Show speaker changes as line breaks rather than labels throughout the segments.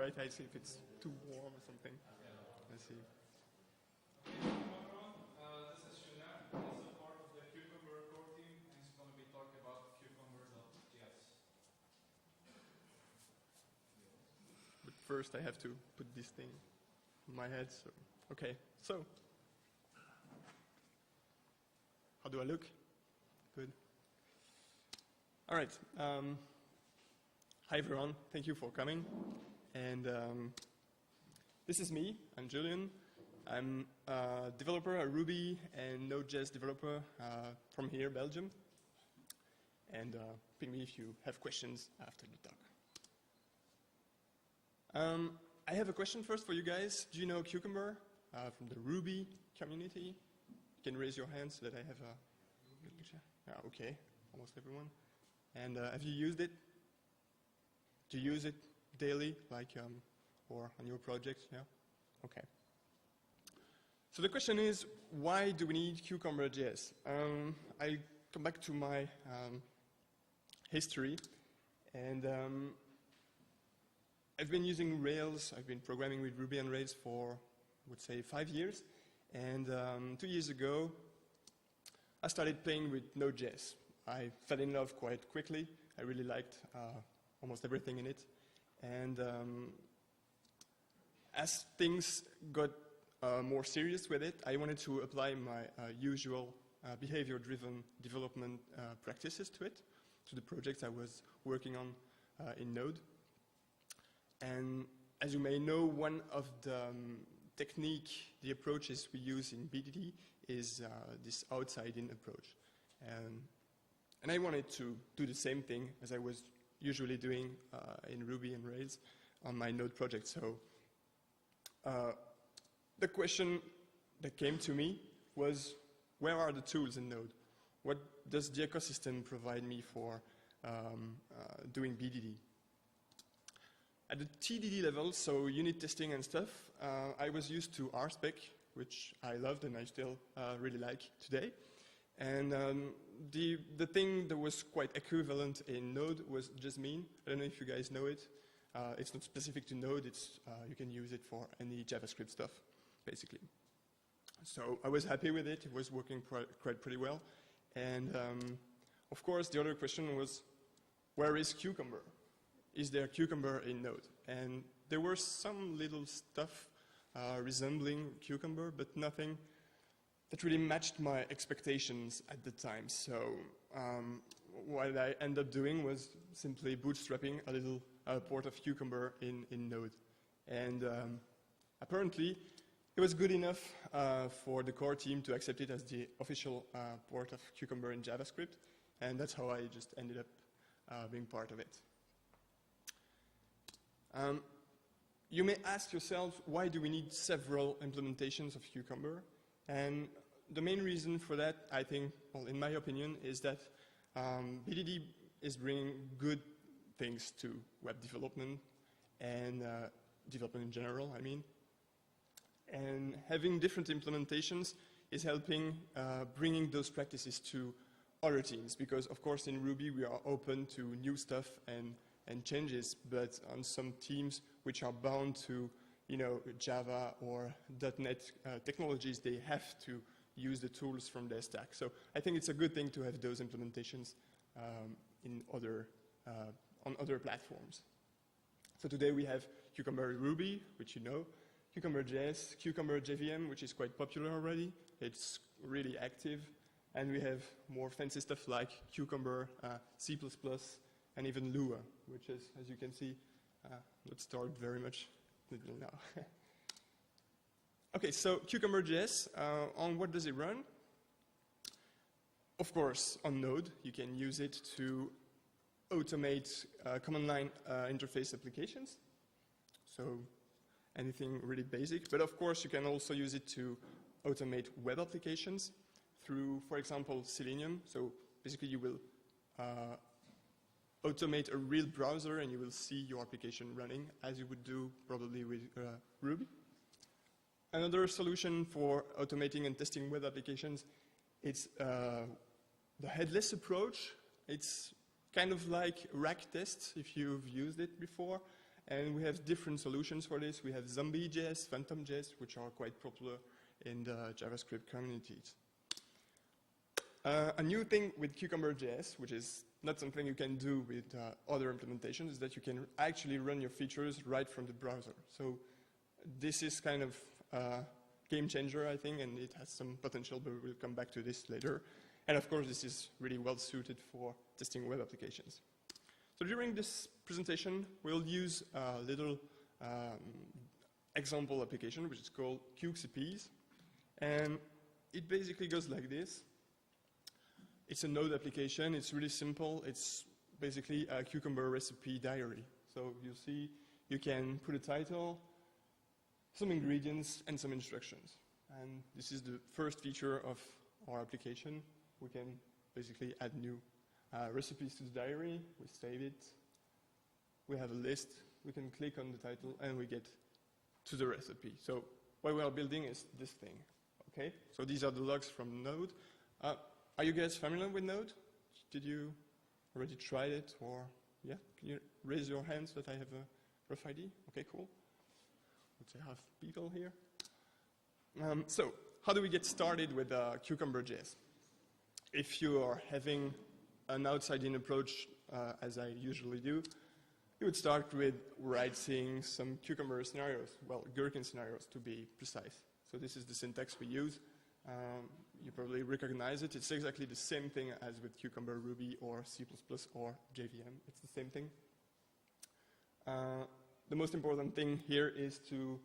right? I see if it's too warm or something. Let's see.
This is Julien. He's a part of the Cucumber core team, and he's going to be talking about Cucumber.js.
But first I have to put this thing on my head. So, okay, so how do I look? Good. All right. Hi everyone. Thank you for coming. And this is me. I'm Julien. I'm a developer, a Ruby and Node.js developer from here, Belgium. And ping me if you have questions after the talk. I have a question first for you guys. Do you know Cucumber from the Ruby community? You can raise your hand so that I have a good picture. Okay, almost everyone. And have you used it? Do you use it daily, like, or on your projects? Yeah? Okay. So the question is, why do we need Cucumber.js? I'll come back to my history. And I've been using Rails. I've been programming with Ruby on Rails for, I would say, 5 years. And 2 years ago, I started playing with Node.js. I fell in love quite quickly. I really liked almost everything in it. And as things got more serious with it, I wanted to apply my usual behavior-driven development practices to it, to the projects I was working on in Node. And as you may know, one of the the approaches we use in BDD is this outside-in approach. And I wanted to do the same thing as I was usually doing in Ruby and Rails on my Node project. So the question that came to me was, where are the tools in Node? What does the ecosystem provide me for doing BDD? At the TDD level, so unit testing and stuff, I was used to RSpec, which I loved and I still really like today. And the thing that was quite equivalent in Node was Biezemans. I don't know if you guys know it. It's not specific to Node. You can use it for any JavaScript stuff, basically. So I was happy with it. It was working quite pretty well. And of course, the other question was, where is Cucumber? Is there Cucumber in Node? And there were some little stuff resembling Cucumber, but nothing that really matched my expectations at the time. So what I ended up doing was simply bootstrapping a little port of Cucumber in Node. And apparently, it was good enough for the core team to accept it as the official port of Cucumber in JavaScript. And that's how I just ended up being part of it. You may ask yourself, why do we need several implementations of Cucumber? And the main reason for that, I think, well, in my opinion, is that BDD is bringing good things to web development and development in general, I mean. And having different implementations is helping bringing those practices to other teams, because, of course, in Ruby, we are open to new stuff and changes, but on some teams which are bound to, Java or .NET technologies, they have to use the tools from their stack. So I think it's a good thing to have those implementations on other platforms. So today we have Cucumber Ruby, which you know, Cucumber.js, Cucumber JVM, which is quite popular already. It's really active. And we have more fancy stuff like Cucumber, C++, and even Lua, which is, as you can see, not stored very much now. Okay, so Cucumber.js, on what does it run? Of course, on Node, you can use it to automate command line interface applications. So anything really basic. But of course, you can also use it to automate web applications through, for example, Selenium. So basically, you will automate a real browser and you will see your application running as you would do probably with Ruby. Another solution for automating and testing web applications, it's the headless approach. It's kind of like rack tests if you've used it before. And we have different solutions for this. We have Zombie.js, Phantom.js, which are quite popular in the JavaScript communities. A new thing with Cucumber.js, which is not something you can do with other implementations, is that you can actually run your features right from the browser. So this is kind of a game changer, I think, and it has some potential, but we'll come back to this later. And of course, this is really well suited for testing web applications. So during this presentation, we'll use a little example application, which is called cucurbitaceae. And it basically goes like this. It's a Node application. It's really simple. It's basically a cucumber recipe diary. So you see, you can put a title, some ingredients, and some instructions. And this is the first feature of our application. We can basically add new recipes to the diary. We save it. We have a list. We can click on the title, and we get to the recipe. So what we are building is this thing. Okay? So these are the logs from Node. Are you guys familiar with Node? Did you already try it? Or, yeah? Can you raise your hands that I have a rough idea? Okay, cool. Let's say half people here. So how do we get started with Cucumber.js? If you are having an outside-in approach, as I usually do, you would start with writing some cucumber scenarios, well, gherkin scenarios to be precise. So this is the syntax we use. You probably recognize it. It's exactly the same thing as with Cucumber, Ruby, or C++ or JVM. It's the same thing. The most important thing here is to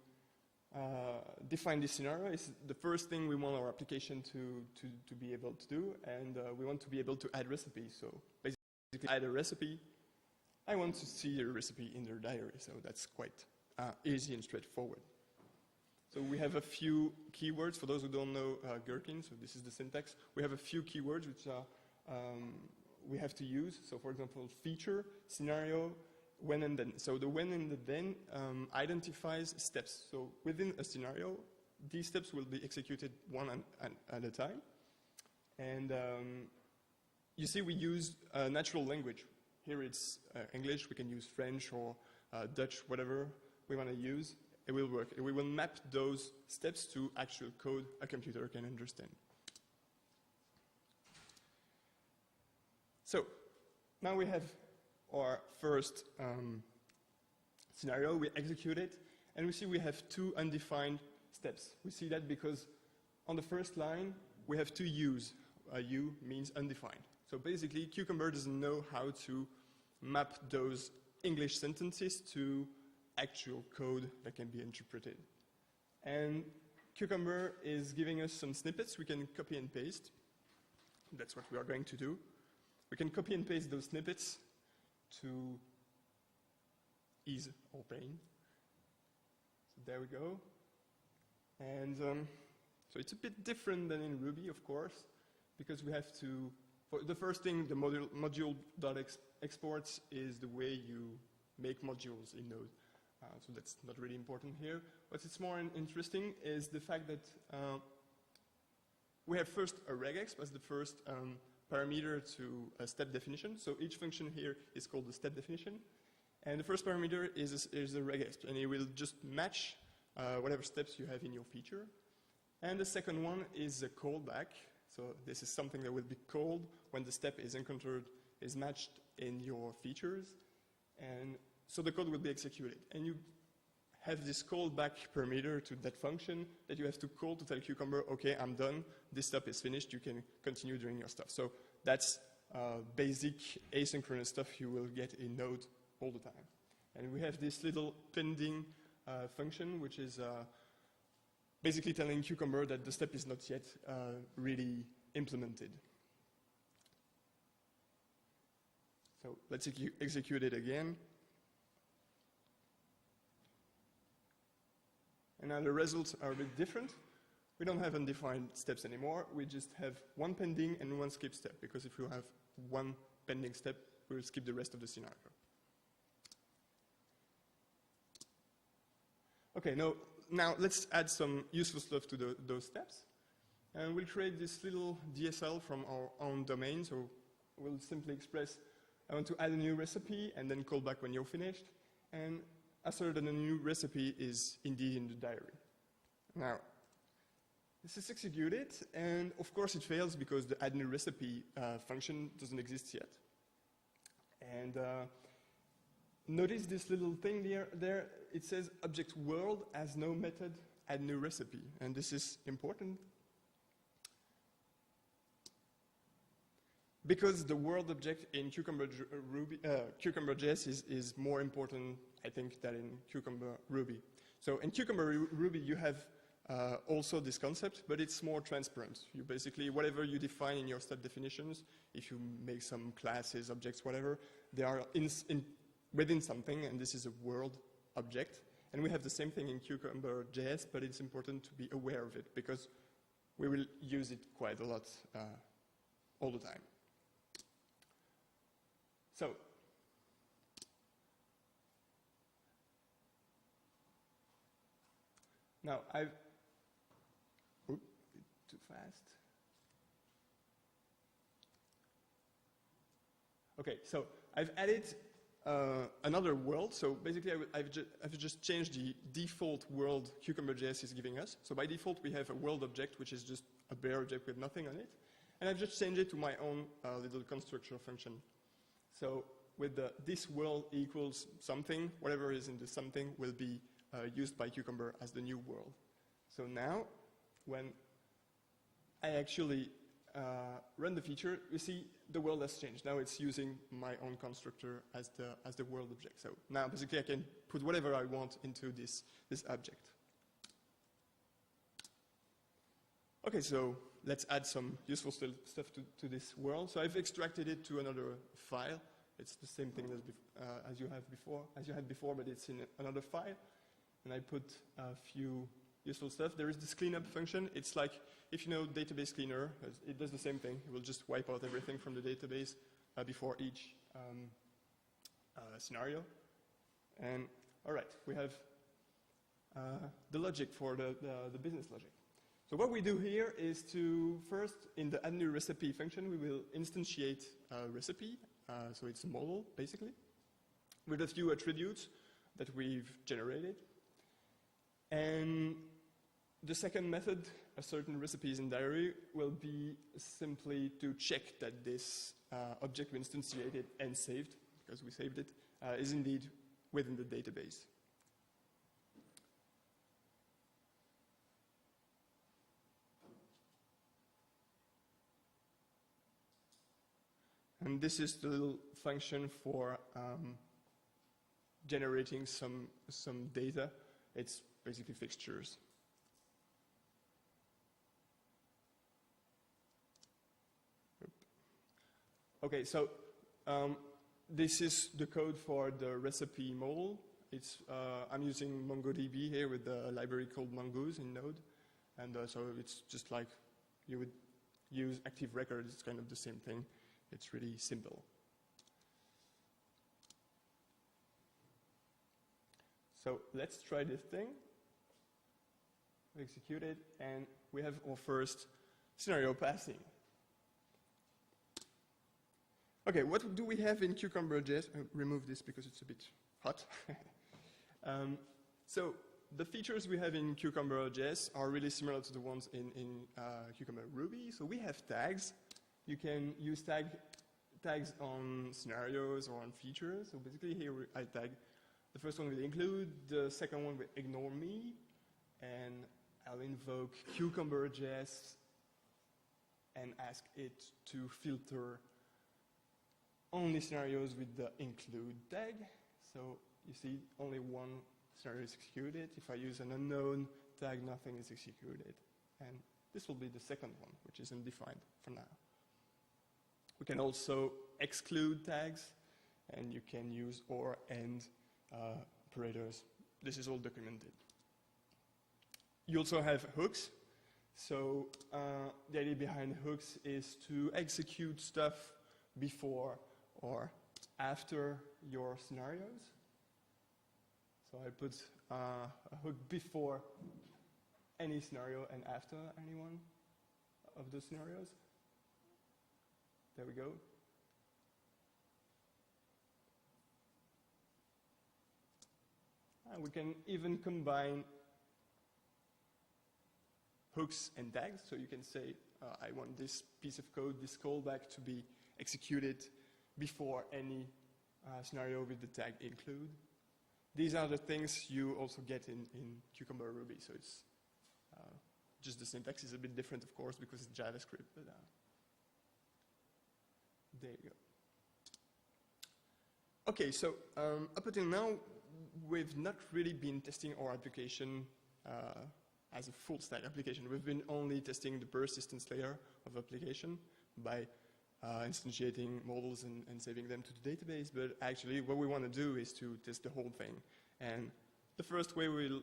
define this scenario. It's the first thing we want our application to be able to do, and we want to be able to add recipes. So basically, add a recipe. I want to see a recipe in their diary, so that's quite easy and straightforward. So we have a few keywords. For those who don't know gherkin, so this is the syntax. We have a few keywords which we have to use. So for example, feature, scenario, when and then. So the when and the then identifies steps. So within a scenario, these steps will be executed one at a time. And you see we use a natural language. Here it's English. We can use French or Dutch, whatever we want to use. It will work. We will map those steps to actual code a computer can understand. So now we have our first scenario. We execute it, and we see we have two undefined steps. We see that because on the first line, we have two U's. A U means undefined. So basically, Cucumber doesn't know how to map those English sentences to actual code that can be interpreted. And Cucumber is giving us some snippets we can copy and paste. That's what we are going to do. We can copy and paste those snippets to ease our pain. So there we go. And so it's a bit different than in Ruby, of course, because we have to, for the first thing, the module.exports is the way you make modules in Node. So that's not really important here. What's more interesting is the fact that we have first a regex as the first parameter to a step definition. So each function here is called the step definition. And the first parameter is a regex, and it will just match whatever steps you have in your feature. And the second one is a callback. So this is something that will be called when the step is encountered, is matched in your features. And so the code will be executed. And you have this callback parameter to that function that you have to call to tell Cucumber, okay, I'm done, this step is finished, you can continue doing your stuff. So that's basic asynchronous stuff you will get in Node all the time. And we have this little pending function, which is basically telling Cucumber that the step is not yet really implemented. So let's execute it again. And now the results are a bit different. We don't have undefined steps anymore. We just have one pending and one skip step, because if you have one pending step, we will skip the rest of the scenario. Okay, now let's add some useful stuff to those steps. And we'll create this little DSL from our own domain. So we'll simply express, I want to add a new recipe, and then call back when you're finished. And assert that a new recipe is indeed in the diary. Now, this is executed, and of course it fails because the add new recipe function doesn't exist yet. And notice this little thing there, it says object world has no method add new recipe, and this is important because the world object in Cucumber.js is more important, I think, than in Cucumber Ruby. So in Cucumber Ruby you have also this concept, but it's more transparent. You basically, whatever you define in your step definitions, if you make some classes, objects, whatever, they are within something, and this is a world object. And we have the same thing in Cucumber.js, but it's important to be aware of it because we will use it quite a lot all the time. So, now too fast. Okay, so I've added another world. So basically, I've just changed the default world Cucumber.js is giving us. So by default, we have a world object, which is just a bare object with nothing on it. And I've just changed it to my own little constructor function. So with this world equals something, whatever is in the something will be used by Cucumber as the new world. So now, when I actually run the feature, you see the world has changed. Now it's using my own constructor as the world object. So now basically I can put whatever I want into this object. Okay, so let's add some useful stuff to this world. So I've extracted it to another file. It's the same thing as you had before, but it's in another file. And I put a few useful stuff. There is this cleanup function. It's like, if you know database cleaner, it does the same thing. It will just wipe out everything from the database before each scenario. And all right, we have the logic for the business logic. So what we do here is to first, in the add new recipe function, we will instantiate a recipe. So it's a model, basically, with a few attributes that we've generated. And the second method, a certain recipes in diary, will be simply to check that this object we instantiated and saved, because we saved it, is indeed within the database. And this is the little function for generating some data. It's basically fixtures. Okay, so this is the code for the recipe model. It's I'm using MongoDB here with a library called Mongoose in Node, and so it's just like you would use Active Record. It's kind of the same thing. It's really simple. So let's try this thing. We execute it, and we have our first scenario passing. Okay, what do we have in Cucumber.js? I'll remove this because it's a bit hot. So the features we have in Cucumber.js are really similar to the ones in Cucumber Ruby. So we have tags. You can use tags on scenarios or on features. So basically here I tag the first one with include, the second one with ignore me, and I'll invoke Cucumber.js and ask it to filter only scenarios with the include tag. So you see only one scenario is executed. If I use an unknown tag, nothing is executed. And this will be the second one, which is undefined for now. We can also exclude tags, and you can use or and operators. This is all documented. You also have hooks. So the idea behind hooks is to execute stuff before or after your scenarios. So I put a hook before any scenario and after any one of those scenarios. There we go. We can even combine hooks and tags. So you can say, I want this piece of code, this callback to be executed before any scenario with the tag include. These are the things you also get in Cucumber Ruby. So it's just the syntax is a bit different, of course, because it's JavaScript. But there you go. Okay, so up until now, we've not really been testing our application as a full stack application. We've been only testing the persistence layer of application by instantiating models and saving them to the database. But actually, what we want to do is to test the whole thing. And the first way we'll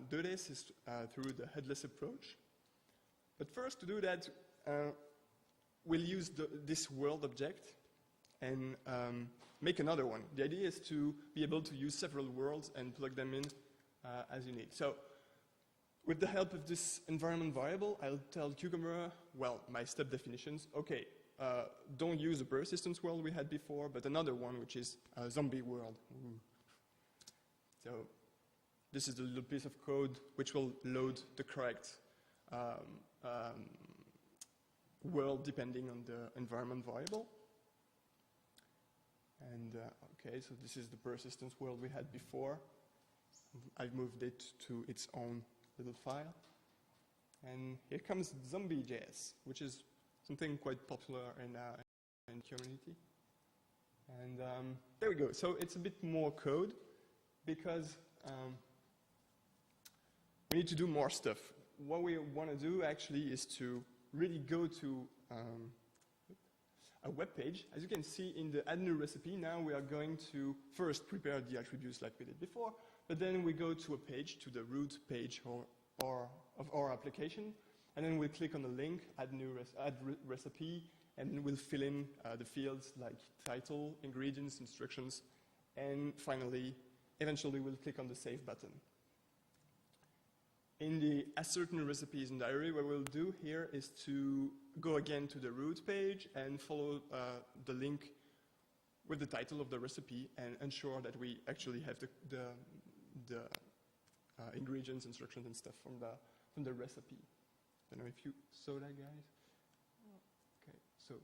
do this is through the headless approach. But first, to do that, we'll use this world object and make another one. The idea is to be able to use several worlds and plug them in as you need. So with the help of this environment variable, I'll tell Cucumber, well, my step definitions, okay, don't use the persistence world we had before, but another one, which is a zombie world. Ooh. So this is the little piece of code which will load the correct world depending on the environment variable. And okay, so this is the persistence world we had before. I've moved it to its own little file. And here comes zombie.js, which is something quite popular in community. And there we go. So it's a bit more code because we need to do more stuff. What we want to do actually is to really go to a web page. As you can see in the add new recipe, now we are going to first prepare the attributes like we did before, but then we go to a page, to the root page of our application, and then we'll click on the link, add recipe, and we'll fill in the fields like title, ingredients, instructions, and finally, eventually we'll click on the save button. In the assert new recipes and diary, what we'll do here is to go again to the root page and follow the link with the title of the recipe and ensure that we actually have the ingredients, instructions, and stuff from the recipe. I don't know if you saw that, guys. Okay, so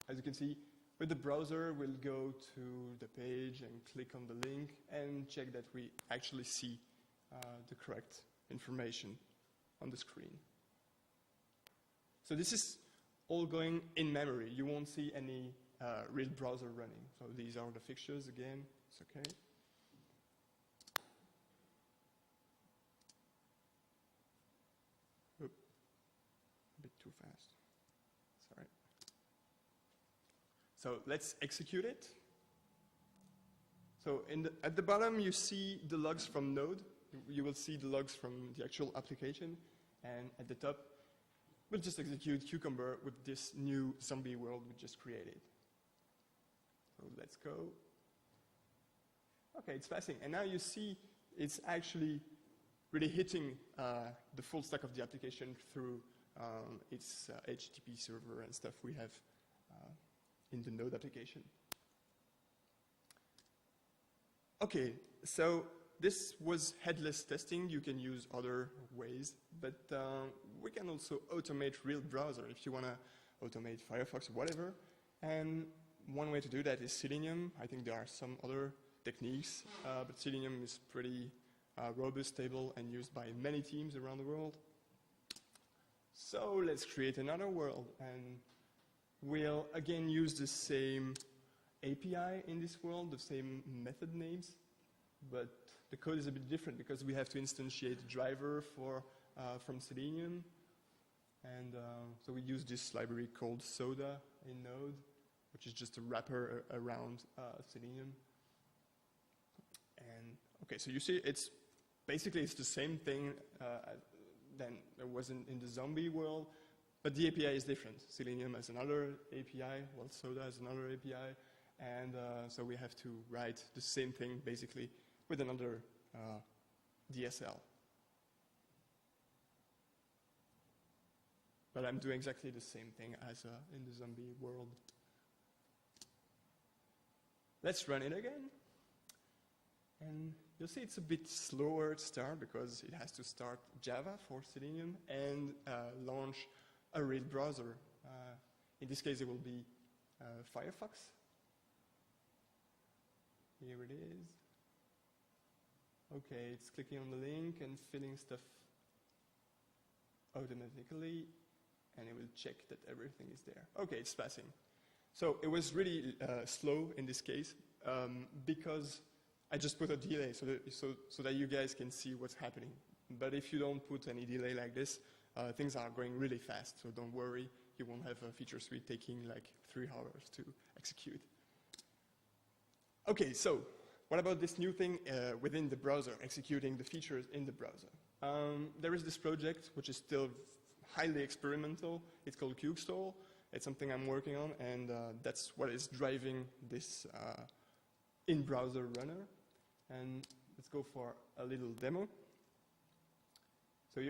as you can see, with the browser, we'll go to the page and click on the link and check that we actually see the correct information on the screen. So this is all going in memory. You won't see any real browser running. So these are the fixtures again. It's okay. Oop. A bit too fast. Sorry. So let's execute it. So at the bottom, you see the logs from Node. You will see the logs from the actual application. And at the top, we'll just execute Cucumber with this new zombie world we just created. So let's go. Okay, it's passing. And now you see it's actually really hitting the full stack of the application through its HTTP server and stuff we have in the Node application. Okay, so this was headless testing. You can use other ways, but we can also automate real browser if you want to automate Firefox or whatever. And one way to do that is Selenium. I think there are some other techniques, but Selenium is pretty robust, stable, and used by many teams around the world. So let's create another world, and we'll again use the same API in this world, the same method names, but the code is a bit different because we have to instantiate a driver from Selenium. And so we use this library called Soda in Node, which is just a wrapper around Selenium. And okay, so you see it's basically the same thing than there was in the zombie world, but the API is different. Selenium has another API, while Soda has another API, and so we have to write the same thing basically with another DSL. But I'm doing exactly the same thing as in the zombie world. Let's run it again. And you'll see it's a bit slower to start because it has to start Java for Selenium and launch a real browser. In this case, it will be Firefox. Here it is. Okay, it's clicking on the link and filling stuff automatically, and it will check that everything is there. Okay, it's passing. So it was really slow in this case because I just put a delay so that you guys can see what's happening. But if you don't put any delay like this, things are going really fast, so don't worry. You won't have a feature suite taking like 3 hours to execute. Okay, so what about this new thing within the browser, executing the features in the browser? There is this project, which is still highly experimental. It's called CUKE. It's something I'm working on, and that's what is driving this in-browser runner. And let's go for a little demo. So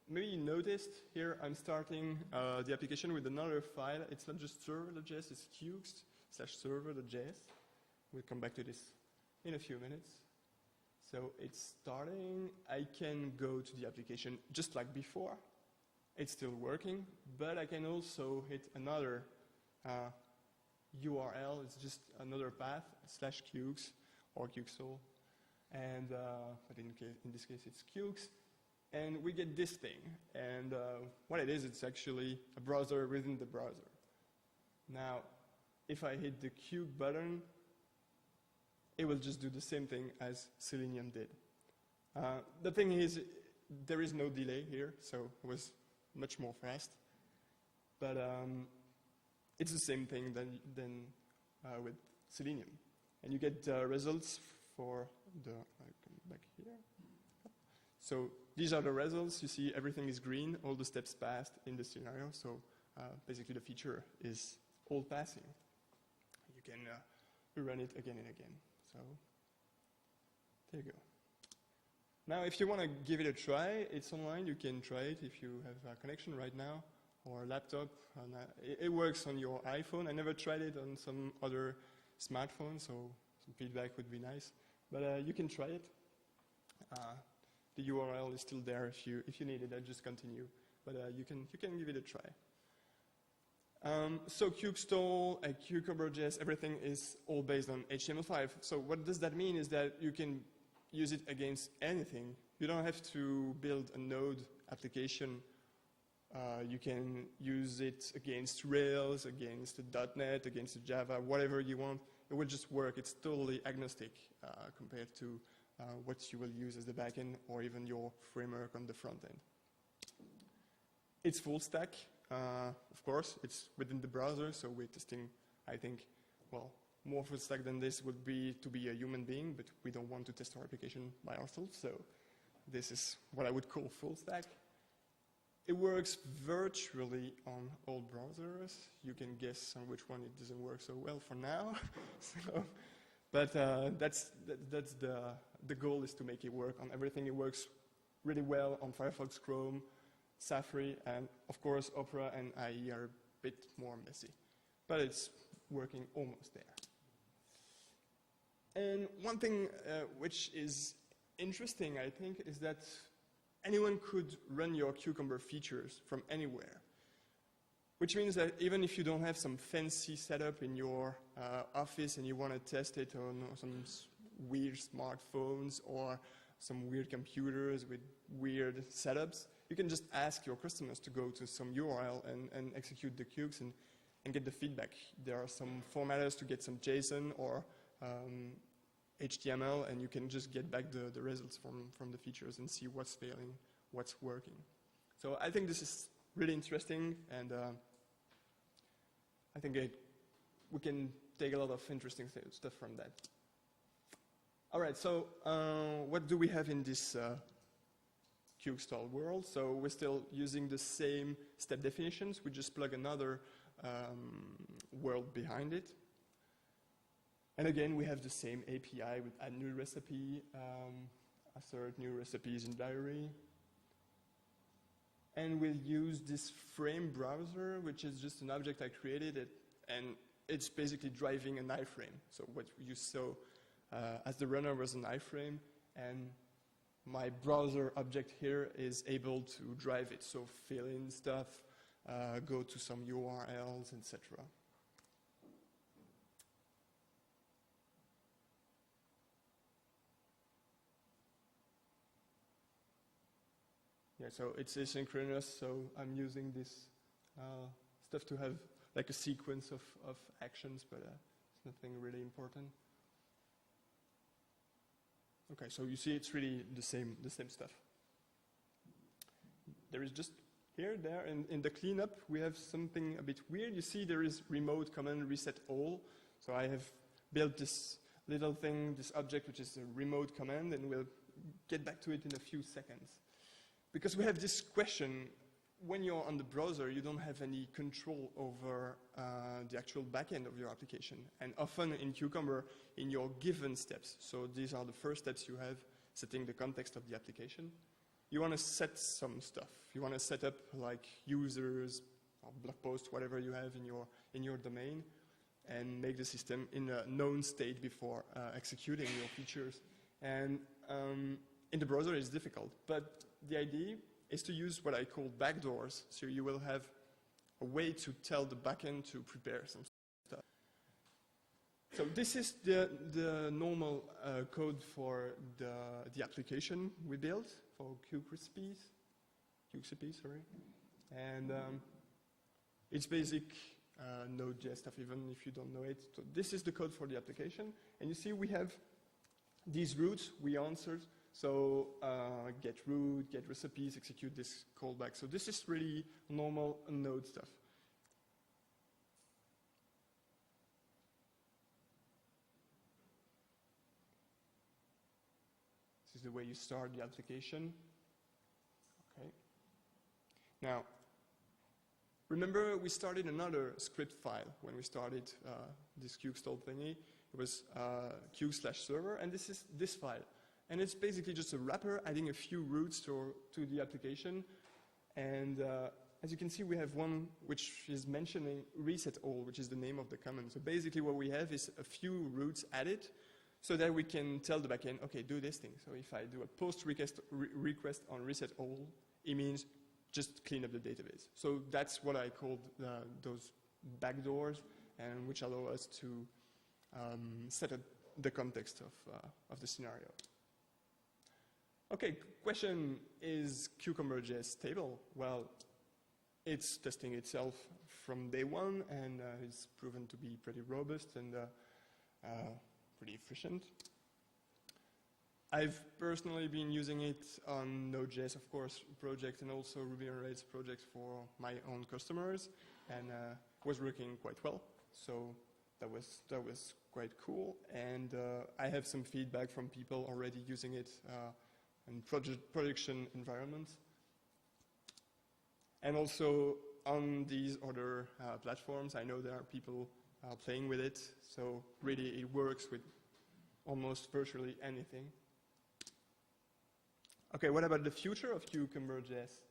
maybe you noticed here I'm starting the application with another file. It's not just server.js, it's cuke/server.js. We'll come back to this in a few minutes. So it's starting. I can go to the application just like before. It's still working, but I can also hit another URL. It's just another path, /cukes or cukesol. And but in this case, it's cukes. And we get this thing. And what it is, it's actually a browser within the browser. Now, if I hit the cuke button, it will just do the same thing as Selenium did. The thing is, there is no delay here, so it was much more fast. But it's the same thing than with Selenium. And you get results for the, I'll come back here. So these are the results. You see everything is green, all the steps passed in the scenario. So basically the feature is all passing. You can rerun it again and again. So there you go. Now if you want to give it a try, it's online. You can try it if you have a connection right now or a laptop. And, it works on your iPhone. I never tried it on some other smartphone, so some feedback would be nice. But you can try it. The URL is still there if you need it. I'll just continue. But you can give it a try. So CUKE and Cucumber.js, everything is all based on HTML5. So what does that mean is that you can use it against anything. You don't have to build a Node application. You can use it against Rails, against .NET, against Java, whatever you want. It will just work. It's totally agnostic compared to what you will use as the backend or even your framework on the front end. It's full stack. Of course, it's within the browser, so we're testing, I think, well, more full stack than this would be to be a human being, but we don't want to test our application by ourselves, so this is what I would call full stack. It works virtually on all browsers. You can guess on which one it doesn't work so well for now. But that's the goal is to make it work on everything. It works really well on Firefox, Chrome, Safari, and of course Opera and IE are a bit more messy. But it's working almost there. And one thing which is interesting, I think, is that anyone could run your Cucumber features from anywhere. Which means that even if you don't have some fancy setup in your office and you want to test it on some weird smartphones or some weird computers with weird setups, you can just ask your customers to go to some URL and execute the cukes and get the feedback. There are some formatters to get some JSON or HTML, and you can just get back the results from the features and see what's failing, what's working. So I think this is really interesting, and I think we can take a lot of interesting stuff from that. All right, so what do we have in this CUKE world? So we're still using the same step definitions. We just plug another world behind it. And again, we have the same API with add new recipe, assert new recipes in diary. And we'll use this frame browser, which is just an object I created, and it's basically driving an iframe. So what you saw as the runner was an iframe, and my browser object here is able to drive it, so fill in stuff, go to some URLs, etc. Yeah, so it's asynchronous, so I'm using this stuff to have like a sequence of actions, but it's nothing really important. Okay, so you see it's really the same stuff. There is just here, there, in the cleanup, we have something a bit weird. You see there is remote command reset all. So I have built this little thing, this object, which is a remote command, and we'll get back to it in a few seconds. Because we have this question, when you're on the browser, you don't have any control over the actual backend of your application. And often in Cucumber, in your given steps, so these are the first steps you have, setting the context of the application, you want to set some stuff. You want to set up like users or blog posts, whatever you have in your domain, and make the system in a known state before executing your features. And in the browser, it's difficult. But the idea is to use what I call backdoors. So you will have a way to tell the backend to prepare some stuff. So this is the normal code for the application we built for CUKE recipes, sorry. And it's basic Node.js stuff, even if you don't know it. So this is the code for the application. And you see we have these routes we answered. So get root, get recipes, execute this callback. So this is really normal Node stuff. This is the way you start the application. Okay. Now, remember we started another script file when we started this CUKE stall thingy. It was CUKE/server, and this is this file. And it's basically just a wrapper adding a few routes to the application. And as you can see, we have one which is mentioning reset all, which is the name of the command. So basically what we have is a few routes added so that we can tell the backend, okay, do this thing. So if I do a post request on reset all, it means just clean up the database. So that's what I called those backdoors, and which allow us to set up the context of the scenario. Okay, question, is Cucumber.js stable? Well, it's testing itself from day one, and it's proven to be pretty robust and pretty efficient. I've personally been using it on Node.js, of course, project, and also Ruby on Rails projects for my own customers, and was working quite well. So that was quite cool, and I have some feedback from people already using it in production environments. And also on these other platforms, I know there are people playing with it, so really it works with almost virtually anything. Okay, what about the future of Cucumber.js?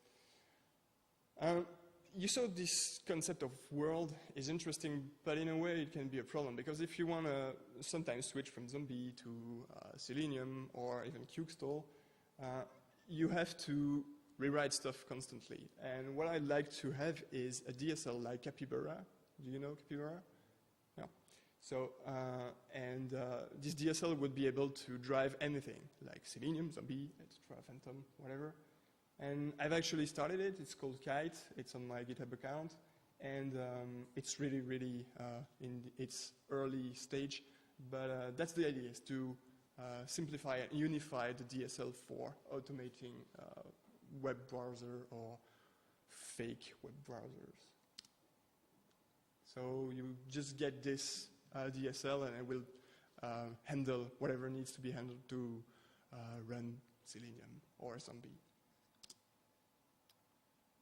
You saw this concept of world is interesting, but in a way it can be a problem, because if you want to sometimes switch from Zombie to Selenium or even CUKE stall, you have to rewrite stuff constantly. And what I'd like to have is a DSL like Capybara. Do you know Capybara? No. So, this DSL would be able to drive anything, like Selenium, Zombie, etc., Phantom, whatever. And I've actually started it. It's called Kite. It's on my GitHub account. And it's really, really in its early stage. But that's the idea, is to simplify and unify the DSL for automating web browser or fake web browsers. So you just get this DSL, and it will handle whatever needs to be handled to run Selenium or Zombie.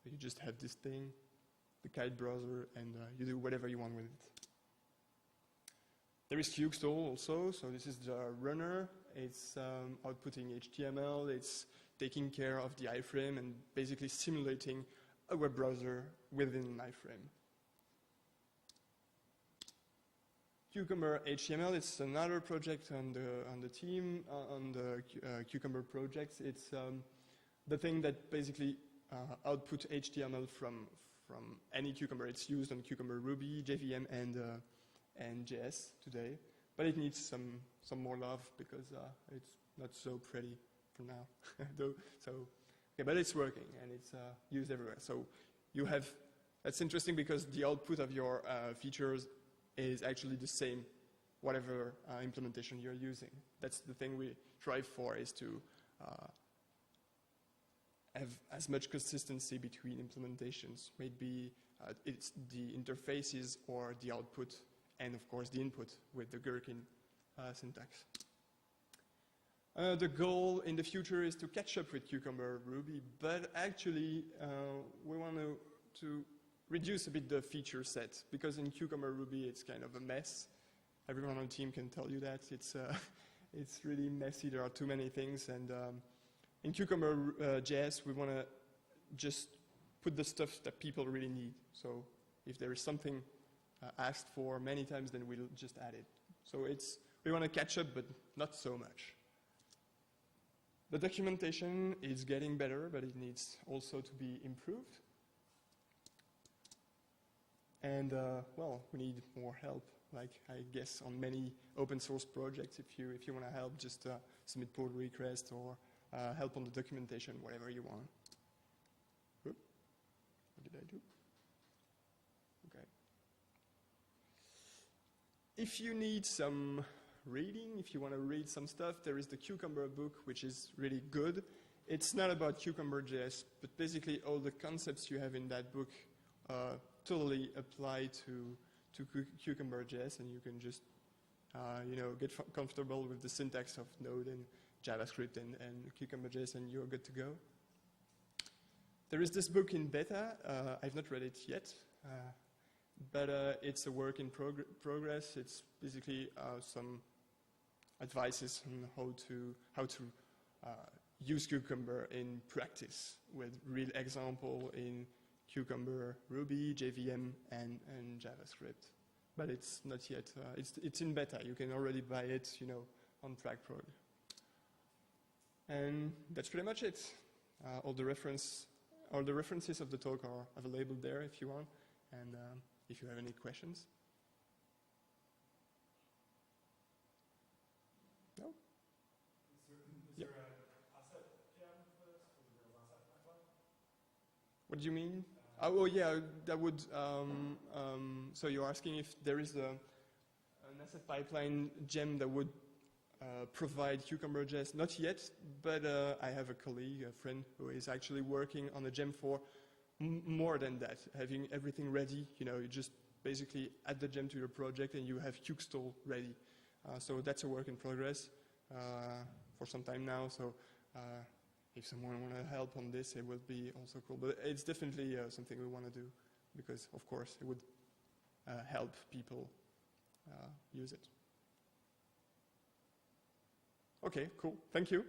You just have this thing, the Kite browser, and you do whatever you want with it. There is CUKE stall also, so this is the runner. It's outputting HTML, it's taking care of the iframe and basically simulating a web browser within an iframe. Cucumber HTML, it's another project on the team, on the Cucumber projects. It's the thing that basically output HTML from any Cucumber. It's used on Cucumber Ruby, JVM, and JS today. But it needs some more love because it's not so pretty for now. Okay, but it's working and it's used everywhere. So you have, that's interesting because the output of your features is actually the same, whatever implementation you're using. That's the thing we strive for, is to have as much consistency between implementations. Maybe it's the interfaces or the output, and of course the input with the gherkin syntax. The goal in the future is to catch up with Cucumber Ruby, but actually we want to reduce a bit the feature set, because in Cucumber Ruby it's kind of a mess. Everyone on the team can tell you that. It's really messy, there are too many things, and in Cucumber.js we want to just put the stuff that people really need. So if there is something asked for many times, then we'll just add it. So we want to catch up, but not so much. The documentation is getting better, but it needs also to be improved. And well, we need more help. Like I guess on many open source projects, if you want to help, just submit pull request or help on the documentation, whatever you want. Oop. What did I do? Okay. If you need some reading, if you want to read some stuff, there is the Cucumber book, which is really good. It's not about Cucumber.js, but basically all the concepts you have in that book totally apply to Cucumber.js, and you can just get comfortable with the syntax of Node and JavaScript and Cucumber.js, and you're good to go. There is this book in beta. I've not read it yet, but it's a work in progress. It's basically some advices on how to use Cucumber in practice with real example in Cucumber, Ruby, JVM, and JavaScript. But it's not yet. It's in beta. You can already buy it, on TrackProg. And that's pretty much it. All the references of the talk are available there if you want, and if you have any questions. No?
Is there an asset gem for this? Is there an asset pipeline?
What do you mean? Oh yeah, that would. So you're asking if there is an asset pipeline gem that would provide Cucumber.js? Not yet, but I have a colleague, a friend, who is actually working on a gem for more than that, having everything ready. You just basically add the gem to your project and you have Cukestore ready. So that's a work in progress for some time now. So if someone want to help on this, it would be also cool. But it's definitely something we want to do, because of course it would help people use it. Okay, cool. Thank you.